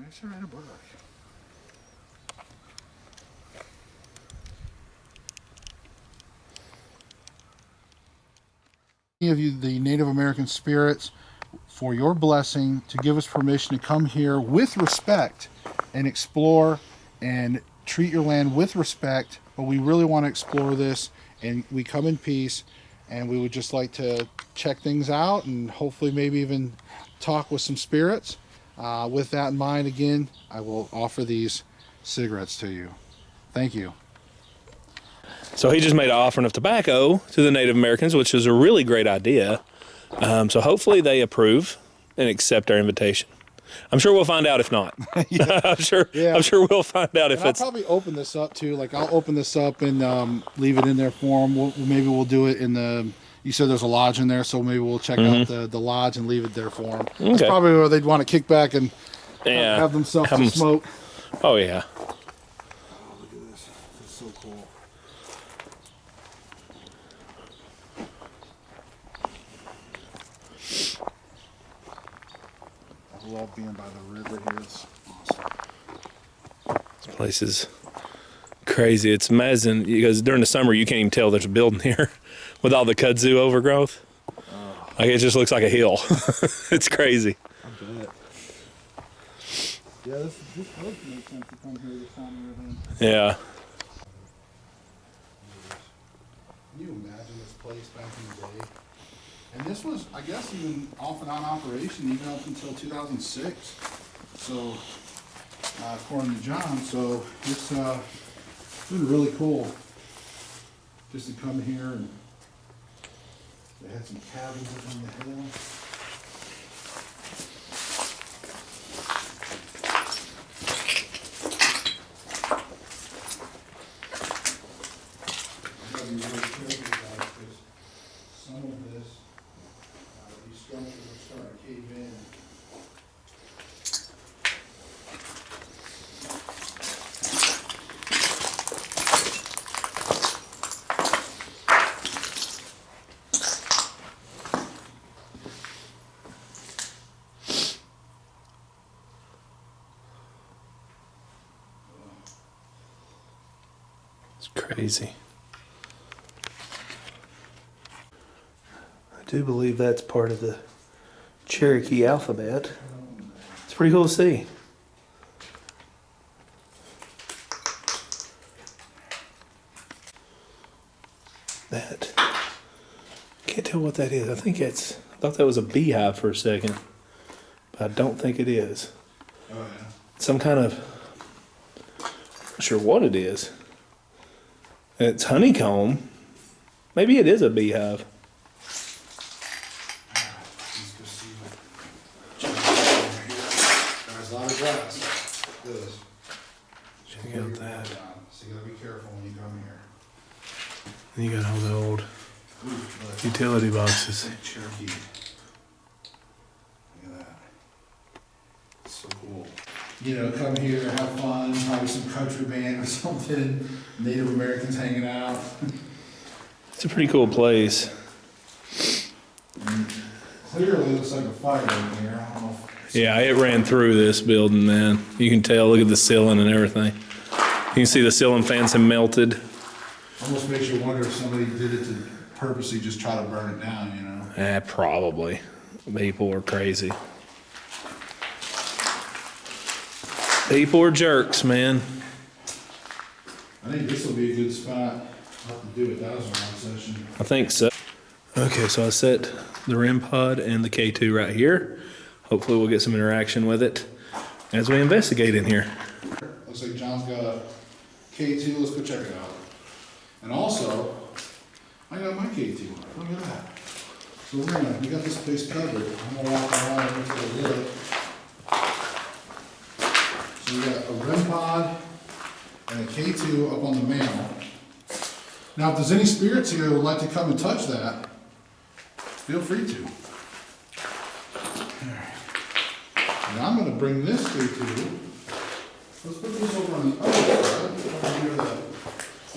I should write a book. Any of you, the Native American spirits, for your blessing to give us permission to come here with respect and explore and treat your land with respect. But we really want to explore this, and we come in peace, and we would just like to check things out and hopefully maybe even talk with some spirits. With that in mind, again, I will offer these cigarettes to you. Thank you. So he just made an offering of tobacco to the Native Americans, which is a really great idea. So hopefully they approve and accept our invitation. I'm sure we'll find out if not. Yeah. I'm sure we'll find out if and it's... I'll probably open this up too. Like I'll open this up and leave it in there for them. Maybe we'll do it in the... You said there's a lodge in there, so maybe we'll check out the lodge and leave it there for them. Okay. That's probably where they'd want to kick back and have themselves some smoke. Oh, yeah. Oh, look at this. This is so cool. I love being by the river here. It's awesome. This place is crazy. It's amazing because during the summer you can't even tell there's a building here with all the kudzu overgrowth. Like it just looks like a hill. It's crazy. I bet. Yeah, this does make sense to come here this time of year then. Yeah. Can you imagine this place back in the day? And this was, I guess, even off and on operation even up until 2006. So, according to John, so it's been really cool just to come here, and they had some cabins up on the hill. You gotta be really careful, guys, because some of this, these structures are starting to cave in. It's crazy. I do believe that's part of the Cherokee alphabet. It's pretty cool to see. That. Can't tell what that is. I thought that was a beehive for a second, but I don't think it is. Oh, yeah. Some kind of, not sure what it is. It's honeycomb. Maybe it is a beehive. Let's go see what. There's a lot of grass. Look at this. Check out that. So you gotta be careful when you come here. And you got all the old Look. utility boxes. Cherokee. Look at that. It's so cool. You know, come here, have fun, probably some country band or something, Native Americans hanging out. It's a pretty cool place. Clearly looks like a fire in here. I don't know if Yeah, it ran through this building, man. You can tell, look at the ceiling and everything. You can see the ceiling fans have melted. almost makes you wonder if somebody did it to purposely just try to burn it down, you know? Probably. People are crazy. People are jerks, man. I think this will be a good spot to do a dowsing rod session. I think so. Okay, so I set the REM pod and the K2 right here. Hopefully we'll get some interaction with it as we investigate in here. Looks like John's got a K2. Let's go check it out. And also, I got my K2. Look at that. So we got this place covered. I'm gonna walk around into the lid. So we got a REM pod and a K2 up on the mantle. Now, if there's any spirits here who would like to come and touch that, feel free to. And I'm going to bring this K2. Let's put this over on the other side. Over near the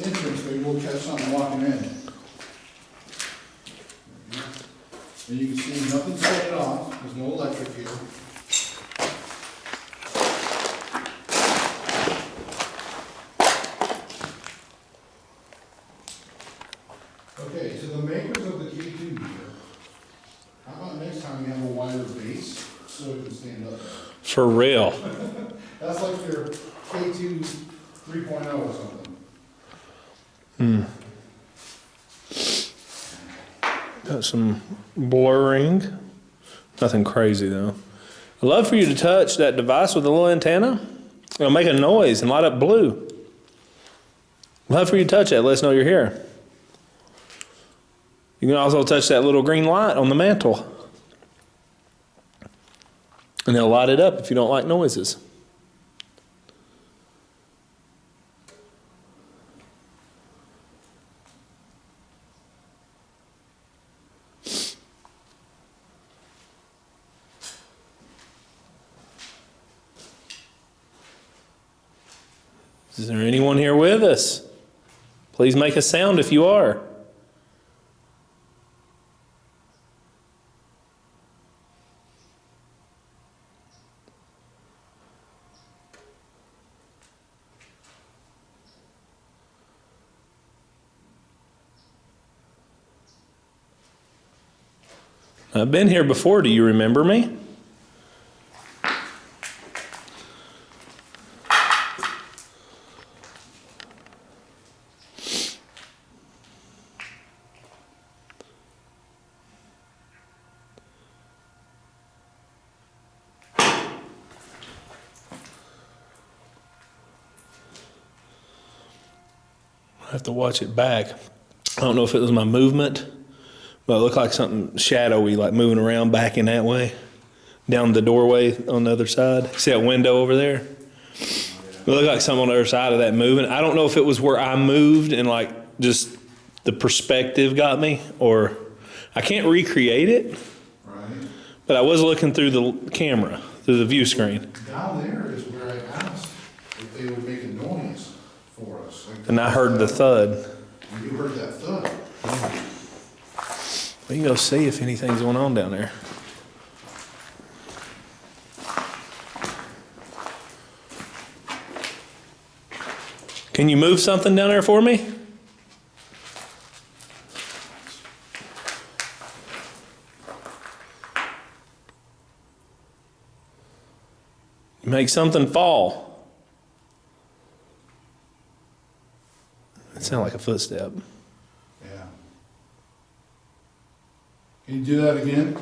entrance, maybe we'll catch something walking in. And you can see nothing's set off. There's no electric here. For real. That's like your K2 3.0 or something. Got some blurring. Nothing crazy though. I'd love for you to touch that device with a little antenna. It'll make a noise and light up blue. I'd love for you to touch that. Let us know you're here. You can also touch that little green light on the mantle. And it'll light it up if you don't like noises. Is there anyone here with us? Please make a sound if you are. I've been here before. Do you remember me? I have to watch it back. I don't know if it was my movement, but it looked like something shadowy, like moving around back in that way, down the doorway on the other side. See that window over there? It looked like something on the other side of that moving. I don't know if it was where I moved and like just the perspective got me, or I can't recreate it, Right. but I was looking through the camera, through the view screen. Down there is where I asked if they would make a noise for us. Like And I heard the thud. You heard that thud. We can go see if anything's going on down there. Can you move something down there for me? Make something fall. It sounded like a footstep. Yeah. Can you do that again?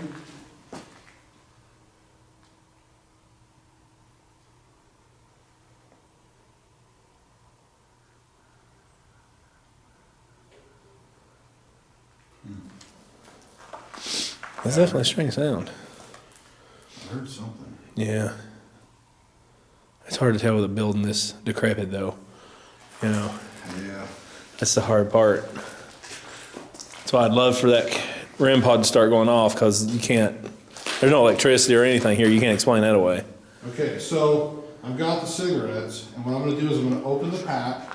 That's definitely a strange sound. I heard something. Yeah. It's hard to tell with a building this decrepit, though. You know, Yeah. that's the hard part. That's why I'd love for that REM pod to start going off, because you can't, there's no electricity or anything here. You can't explain that away. Okay, so I've got the cigarettes, and what I'm gonna do is I'm gonna open the pack.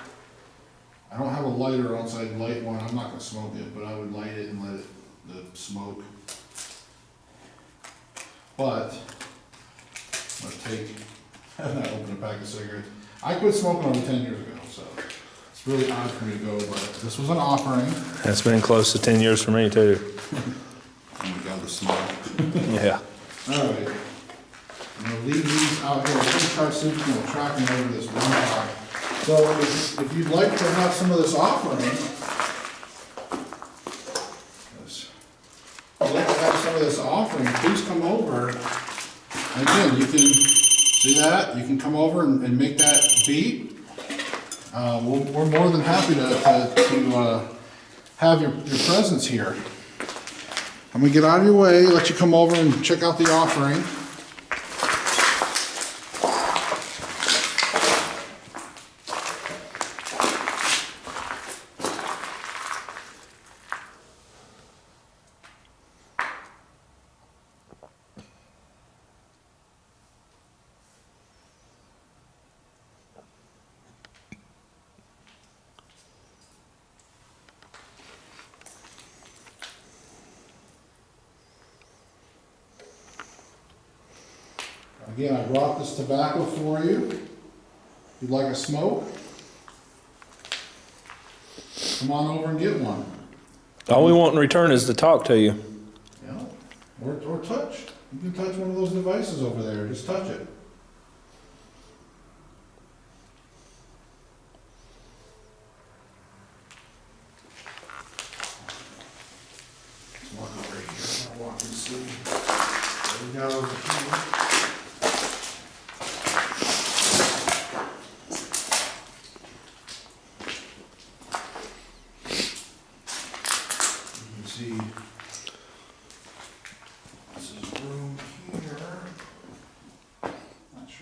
I don't have a lighter else I'd light one. I'm not gonna smoke it, but I would light it and let it, the smoke. But, I'm gonna take, I'm not open a pack of cigarettes. I quit smoking over 10 years ago, so it's really odd for me to go, but this was an offering. That's been close to 10 years for me, too. Oh my God, the smell. Yeah. All right. I'm gonna leave these out here. I'm gonna try to see if we can track them over this one pack. So if you'd like to have some of this offering, yes. If you'd like to have some of this offering, please come over. And again, you can see that. You can come over and make that beat. We're more than happy to have your presence here. I'm gonna get out of your way, let you come over and check out the offering. Again, I brought this tobacco for you. If you'd like a smoke, come on over and get one. All we want in return is to talk to you. Yeah. Or touch. You can touch one of those devices over there. Just touch it.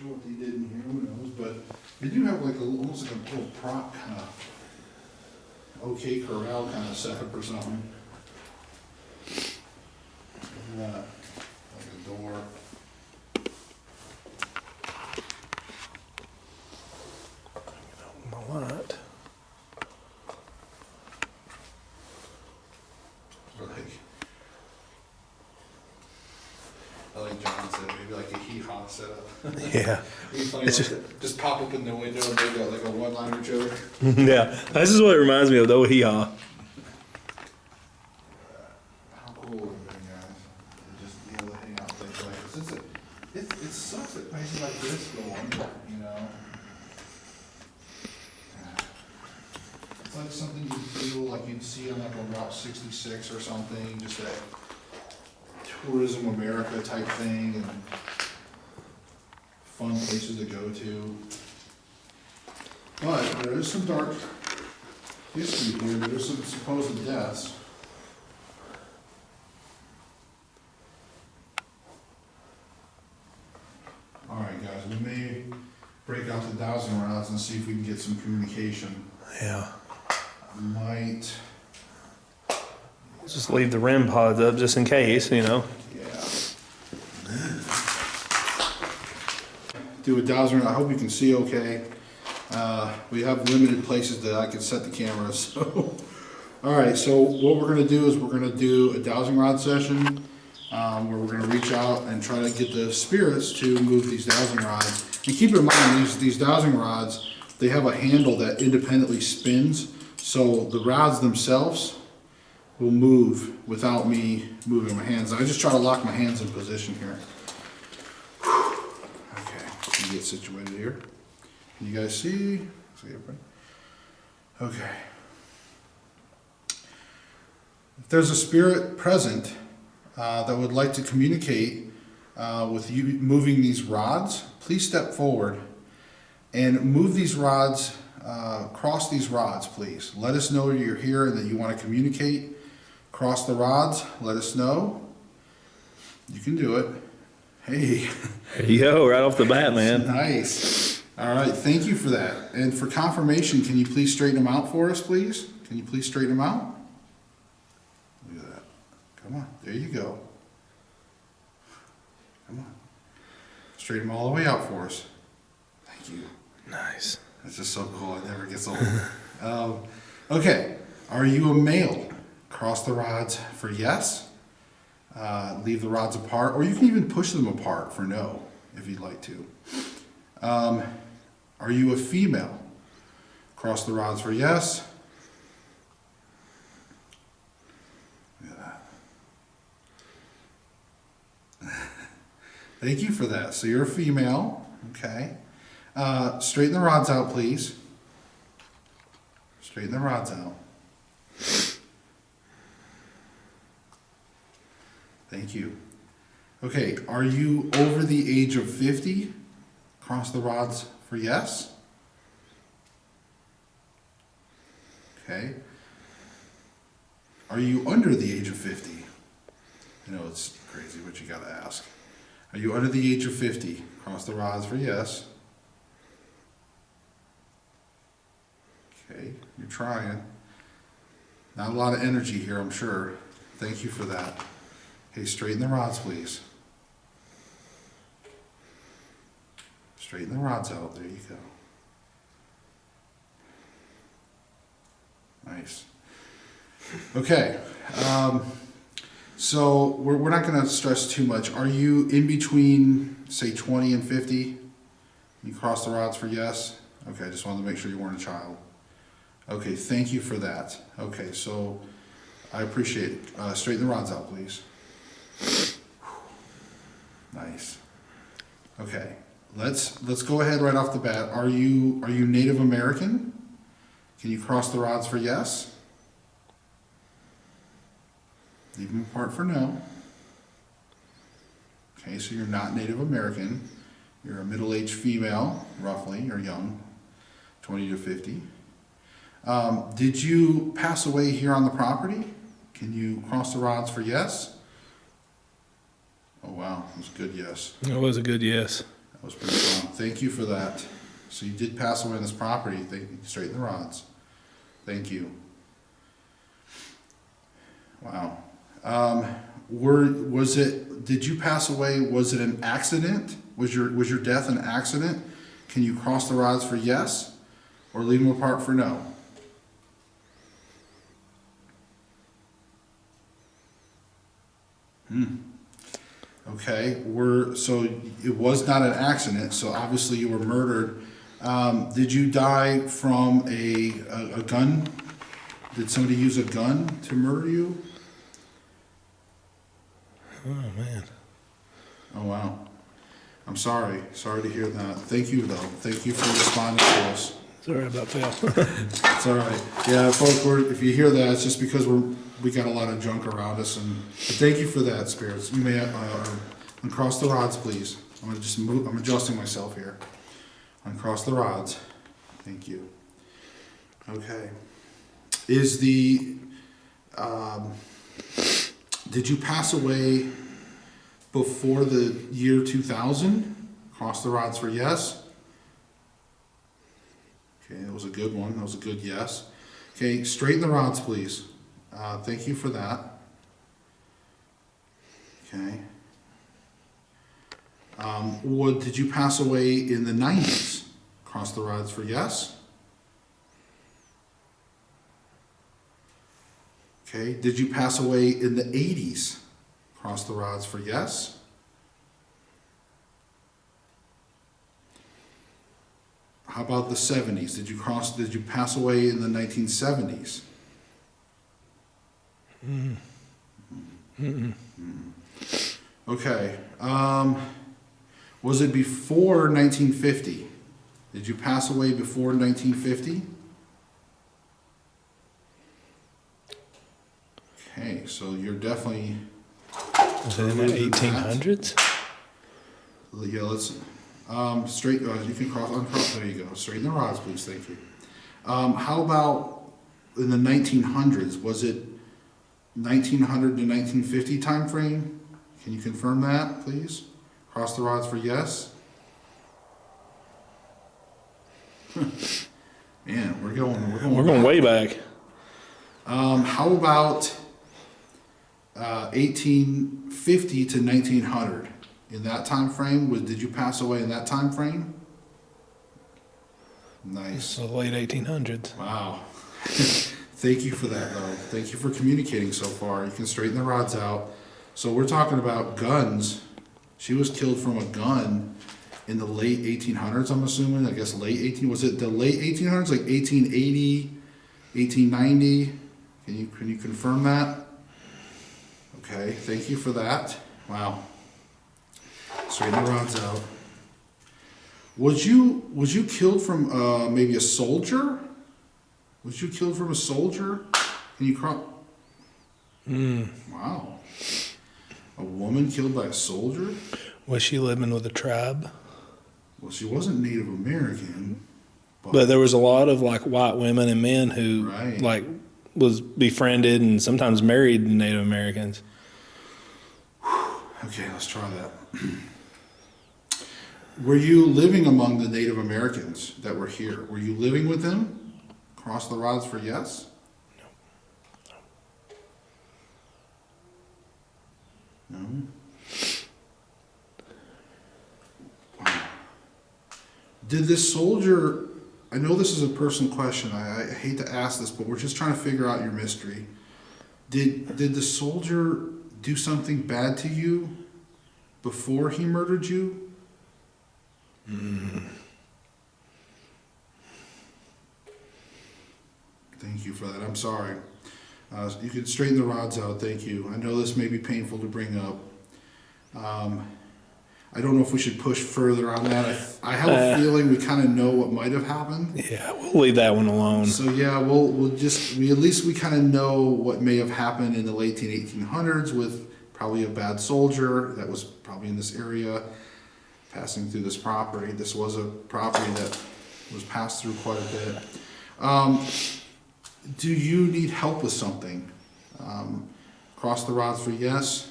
sure what they did in here, who knows, but they do have like almost like a little prop kind of OK Corral kind of setup or something. Like a door. My light. Like John said, maybe like a hee-haw setup. Yeah. Just pop up in the window and make like a one-liner joke. Yeah. This is what it reminds me of, the old hee-haw. How cool would it be, guys? Just be able to hang out like this. It sucks that places like this go under, you know? It's like something you feel like you'd see on like a Route 66 or something, just that Tourism America type thing and fun places to go to. But there is some dark history here. There's some supposed deaths. Alright guys, we may break out the dowsing rods and see if we can get some communication. Yeah. Might. Just leave the REM pods up just in case, you know. Yeah. Do a dowsing. I hope you can see okay. We have limited places that I can set the camera. So, all right. So what we're going to do is we're going to do a dowsing rod session where we're going to reach out and try to get the spirits to move these dowsing rods. And keep in mind these dowsing rods, they have a handle that independently spins. So the rods themselves will move without me moving my hands. I just try to lock my hands in position here. Okay, let me get situated here. Can you guys see? See everybody? Okay. If there's a spirit present that would like to communicate with you moving these rods, please step forward and move these rods, cross these rods, please. Let us know you're here and that you want to communicate. Cross the rods, let us know. You can do it. Hey. There you go, right off the bat, man. Nice. All right, thank you for that. And for confirmation, can you please straighten them out for us, please? Can you please straighten them out? Look at that. Come on, there you go. Come on. Straighten them all the way out for us. Thank you. Nice. That's just so cool, it never gets old. Okay, are you a male? Cross the rods for yes. Leave the rods apart, or you can even push them apart for no, if you'd like to. Are you a female? Cross the rods for yes. Look at that. Thank you for that. So you're a female, okay. Straighten the rods out, please. Straighten the rods out. Thank you. Okay, are you over the age of 50? Cross the rods for yes. Okay. Are you under the age of 50? I know it's crazy, but you gotta ask. Are you under the age of 50? Cross the rods for yes. Okay, you're trying. Not a lot of energy here, I'm sure. Thank you for that. Okay, straighten the rods, please. Straighten the rods out. There you go. Nice. Okay. So we're not going to stress too much. Are you in between, say, 20 and 50? You cross the rods for yes? Okay, I just wanted to make sure you weren't a child. Okay, thank you for that. Okay, so I appreciate it. Straighten the rods out, please. Nice. Okay, let's go ahead right off the bat. Are you Native American? Can you cross the rods for yes? Leave them apart for no. Okay, so you're not Native American. You're a middle-aged female, roughly, or young, 20 to 50. Did you pass away here on the property? Can you cross the rods for yes? Oh wow, it was a good yes. It was a good yes. was pretty strong. Thank you for that. So you did pass away on this property. Thank you. Straighten the rods. Thank you. Wow. Did you pass away? Was it an accident? Was your death an accident? Can you cross the rods for yes, or leave them apart for no? Okay, so it was not an accident, so obviously you were murdered. Did you die from a gun? Did somebody use a gun to murder you? Oh, man. Oh, wow. I'm sorry. Sorry to hear that. Thank you, though. Thank you for responding to us. Sorry about Phil. It's all right. Yeah, folks, if you hear that, it's just because we got a lot of junk around us. But thank you for that, spirits. You may uncross the rods, please. I'm gonna just move. I'm adjusting myself here. Uncross the rods. Thank you. Okay. Did you pass away before the year 2000? Cross the rods for yes. Okay, that was a good one. That was a good yes. Okay, straighten the rods, please. Thank you for that. Okay. Did you pass away in the 90s? Cross the rods for yes. Okay, did you pass away in the 80s? Cross the rods for yes. How about the 70s? Did you pass away in the 1970s? Okay. Was it before 1950? Did you pass away before 1950? Okay, so you're definitely... Was it in the 1800s? Yeah, let's... straight... you can uncross... There you go. Straighten the rods, please. Thank you. How about in the 1900s? Was it 1900 to 1950 time frame? Can you confirm that, please? Cross the rods for yes. Man, we're going way back. How about 1850 to 1900? In that time frame, did you pass away in that time frame? Nice. So late 1800s. Wow. Thank you for that, though. Thank you for communicating so far. You can straighten the rods out. So we're talking about guns. She was killed from a gun in the late 1800s, I'm assuming. I guess late 18... Was it the late 1800s, like 1880, 1890? Can you confirm that? Okay, thank you for that. Wow. Straighten the rods out. Was you killed from maybe a soldier? Was you killed from a soldier? Can you Wow. A woman killed by a soldier? Was she living with a tribe? Well, she wasn't Native American. But there was a lot of like white women and men who like was befriended and sometimes married Native Americans. Okay, let's try that. Were you living among the Native Americans that were here? Were you living with them? Cross the rods for yes? No. Wow. Did this soldier, I know this is a personal question, I hate to ask this, but we're just trying to figure out your mystery. Did the soldier do something bad to you before he murdered you? Thank you for that. I'm sorry. You can straighten the rods out. Thank you. I know this may be painful to bring up. I don't know if we should push further on that. I have a feeling we kind of know what might have happened. Yeah, we'll leave that one alone. So yeah, we at least kind of know what may have happened in the late 1800s with probably a bad soldier that was probably in this area passing through this property. This was a property that was passed through quite a bit. Do you need help with something? Cross the rods for yes.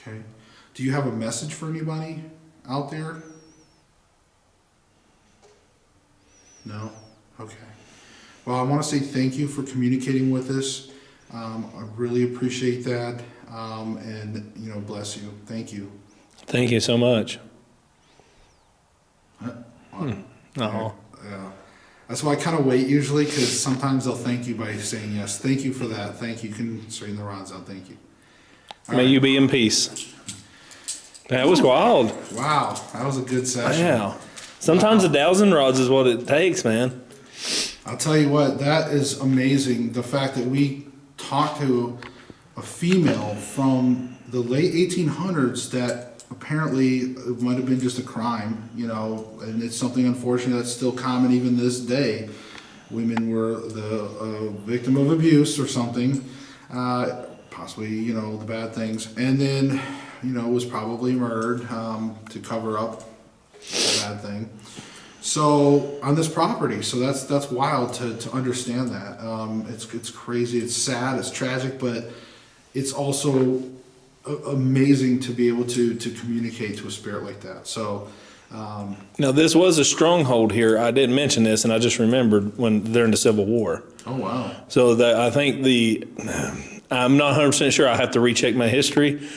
Okay. Do you have a message for anybody out there? No? Okay. Well, I want to say thank you for communicating with us. I really appreciate that. And, you know, bless you. Thank you. Thank you so much. Oh. Oh. Yeah. That's why I kind of wait usually, because sometimes they'll thank you by saying yes. Thank you for that. Thank you. You can straighten the rods out. Thank you. All May right. you be in peace. That was wild. Wow. That was a good session. Wow. Sometimes the dowsing rods is what it takes, man. I'll tell you what, that is amazing. The fact that we talked to a female from the late 1800s that apparently it might have been just a crime, you know, and it's something unfortunate that's still common even this day. Women were the victim of abuse or something, possibly, you know, the bad things, and then, you know, was probably murdered to cover up the bad thing. So on this property, so that's wild to understand that. It's crazy, it's sad, it's tragic, but it's also amazing to be able to communicate to a spirit like that. So Now, this was a stronghold here. I didn't mention this, and I just remembered when during the Civil War. oh wow, So that I think I'm not 100% sure. I have to recheck my history,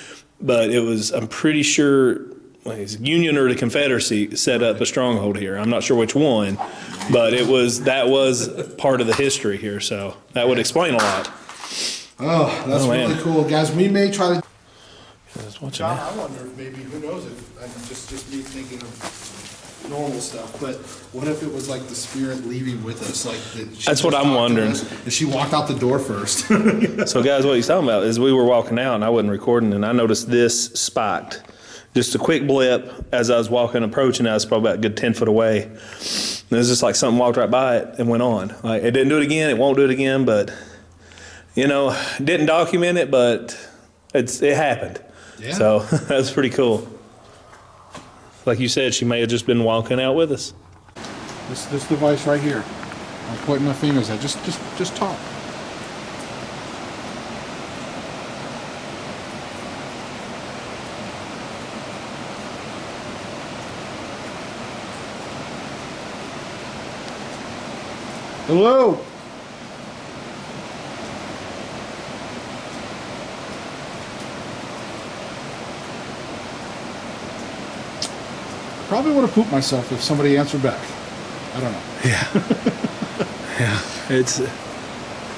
but I'm pretty sure it's Union or the Confederacy set up a stronghold here. I'm not sure which one, but that was part of the history here. So that would explain a lot. oh that's man. really cool, guys. We may try to. Just watching John, that. I wonder if maybe, who knows, if I'm just me thinking of normal stuff, but what if it was like the spirit leaving with us, like that she That's what just I'm talked to wondering. us, and she walked out the door first. So, guys, what he's talking about is we were walking out, and I wasn't recording, and I noticed this spiked. Just a quick blip as I was approaching. I was probably about a good 10 foot away. And it was just like something walked right by it and went on. Like, it didn't do it again. It won't do it again. But, you know, didn't document it, but it happened. Yeah. So that's pretty cool. Like you said, she may have just been walking out with us. This device right here, I'm pointing my fingers at. Just talk. Hello. Probably would have pooped myself if somebody answered back. I don't know. Yeah.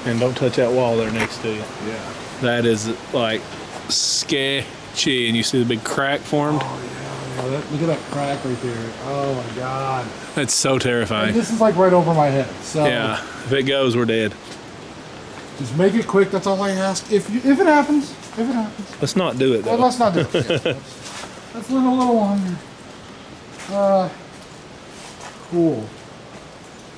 And don't touch that wall there next to you. Yeah. That is like sketchy. And you see the big crack formed? Oh, yeah. Look at that crack right there. Oh my God. That's so terrifying. And this is like right over my head. So Yeah, if it goes, we're dead. just make it quick. That's all I ask. If it happens, Let's not do it, Well, though. let's not do it. Yeah, let's live a little longer. Cool.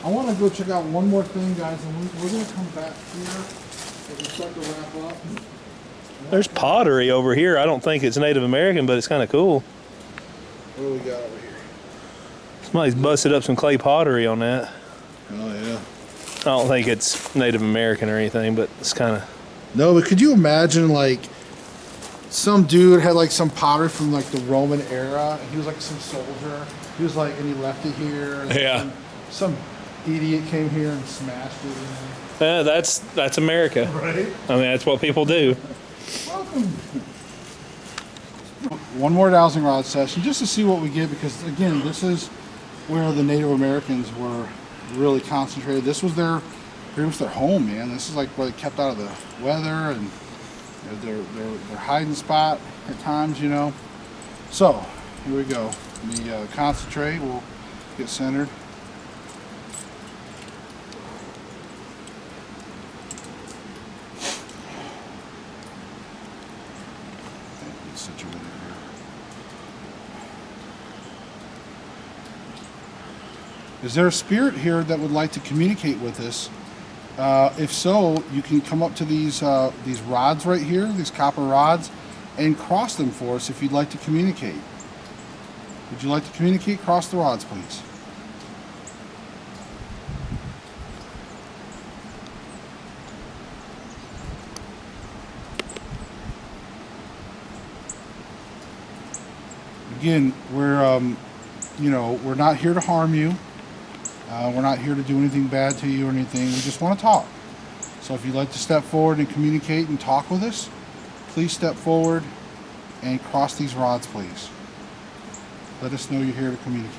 I want to go check out one more thing, guys, and we're going to come back here as we start to wrap up. There's pottery over here. I don't think it's Native American, but it's kind of cool. What do we got over here? Somebody's busted up some clay pottery on that. Oh, yeah. I don't think it's Native American or anything, but it's kind of... No, but could you imagine, like, some dude had, like, some pottery from, like, the Roman era, and he was, like, some soldier. He was, like, and he left it here. And Yeah. Some idiot came here and smashed it. That's America. Right? I mean, that's what people do. Welcome. One more dowsing rod session just to see what we get, because again, this is where the Native Americans were really concentrated. This was their home, man. This is like where they kept out of the weather and their hiding spot at times, you know. So here we go. We concentrate. We'll get centered. Situated here. Is there a spirit here that would like to communicate with us? If so, you can come up to these rods right here, these copper rods, and cross them for us if you'd like to communicate. Would you like to communicate? Cross the rods, please. Again, we're we're not here to harm you. We're not here to do anything bad to you or anything. We just want to talk. So if you'd like to step forward and communicate and talk with us, please step forward and cross these rods, please. Let us know you're here to communicate.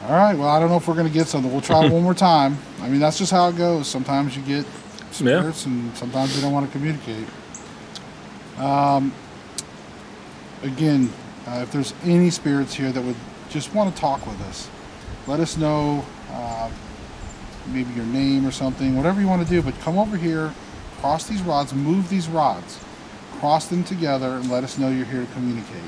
All right, well, I don't know if we're going to get something. We'll try one more time. I mean, that's just how it goes. Sometimes you get spirits, and sometimes they don't want to communicate. Again, if there's any spirits here that would just want to talk with us, let us know, maybe your name or something, whatever you want to do, but come over here, cross these rods, move these rods, cross them together, and let us know you're here to communicate.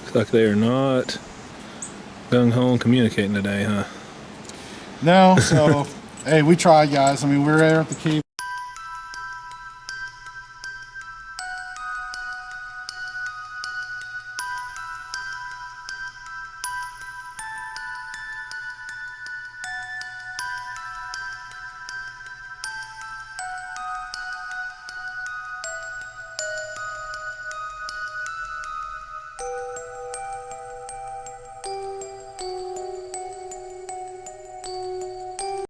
Looks like they are not gung-ho on communicating today, huh? No, so, hey, we tried, guys. I mean, we're there at the cave.